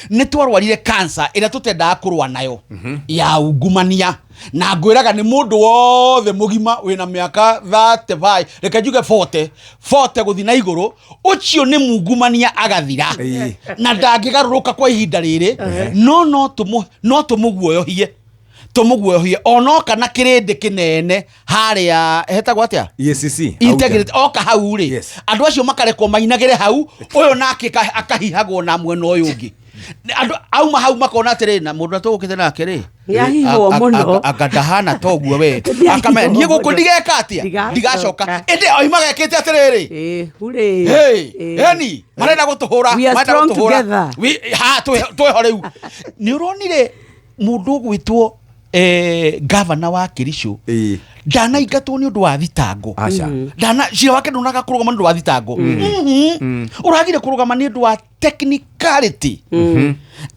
nĩ twarwarire cancer ĩrĩa tũtendaga kũrũa nayo ya ungumania na ngwĩraga nĩ mũndũ wothe mũgima wĩna mĩaka 35 reke njuge 40 gũthi na igũrũ ũcio nĩ mungumania agathira na ndangĩgarũrũka kwa ihinda rĩrĩ no tũmũguoyohie onoka na kĩrĩndĩ kĩnene harĩa hetagwo atĩa integrity oka hau rĩ andũ acio makarekwo mainagĩre hau ũyũ nake akahihagwo na mwena ũyũ ũngĩ andũ auma hau makona atĩrĩ na mũndũ atũgũkĩte nake rĩ yahihwo mũno akandahana toguo we akamenya niĩ gũkũ ndigeka atĩa ndigacoka ĩndĩ oima gekĩte atĩrĩrĩ eni marenda gũtũhũra twĩho rĩu nĩ ũronire mũndũ ũgwĩtwo governor wa Kericho ndanaingatwo nĩ ũndũ wa thitango cira wake ndonaga kũrũgama nĩ ũndũ wa thitango ũragire kũrũgama nĩ ũndũ wa technicality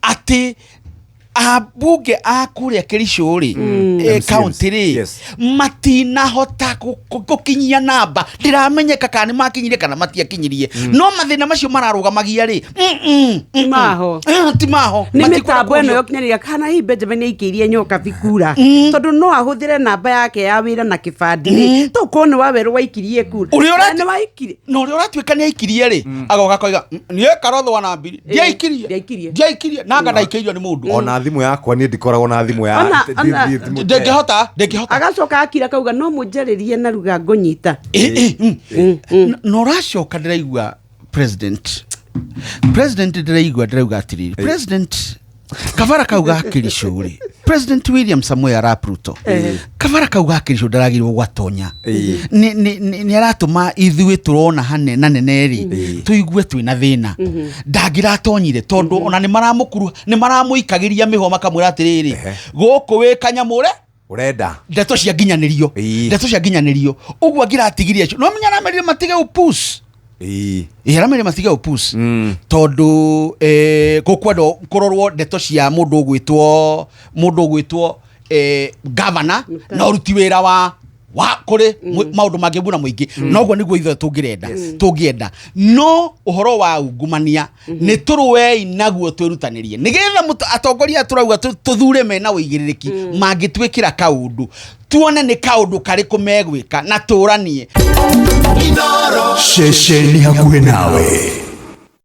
atĩ abunge akũrĩa Kericho rĩ county rĩ matinahota gũkinyia namba ndiramenyeka kana nĩ makinyirie kana matiakinyirie no mathĩna macio mararũgamagia rĩ timaho nĩ mĩtambo ĩno yokinyanĩria kana hihi Benjamin aikĩirie nyoka bikura tondũ no ahũthĩre namba yake ya wĩra na kĩbandĩ tũkorwo nĩ wawerũ waikirie kura ũrĩa ũratuĩka nĩ aikirie rĩ agoka koiga niĩ Karotho na Mbiri ndiaikirie nanga ndaikĩirio nĩ mũndũ thimũ yakwa nĩ ndikoragwo na thimũ ya ndĩngĩhota agacoka akira kauga no mũnjarĩrie na ruga ngũnyita no racoka ndĩraigua president ndĩrauga atĩrĩrĩ president kavara kauga Kericho rĩ President William Samoei Arap Ruto kavara kauga Kericho ndaragirwo gwatonya nĩ aratũma ithuĩ tũrona hanena nene rĩ tũigue twĩna thĩna ndangĩratonyire tondũ ona nĩ maramũikagĩria mĩho makamwĩra atĩrĩrĩ gũkũ wĩ kanyamũre urenda ndeto cia nginyanĩrio ũguo angĩratigirie acio no menya namerire matige upus aramere matige upus tondũ gũkwenda kũrorwo ndeto cia mũndũ ũgwĩtwo governor na ũruti wĩra wa kũrĩ maũndũ mangĩbuna mũingĩ noguo nĩguo ithuĩ tũngĩenda no ũhoro wa ungumania nĩ tũrũei naguo twĩrutanĩrie nĩgetha atongoria tũrauga tũthure mena ũigĩrĩrĩki mangĩtwĩkĩra kaũndũ tuone nĩ kaũndũ karĩkũ megwĩka na tũranie Sheshe ni hakuhĩ nawe.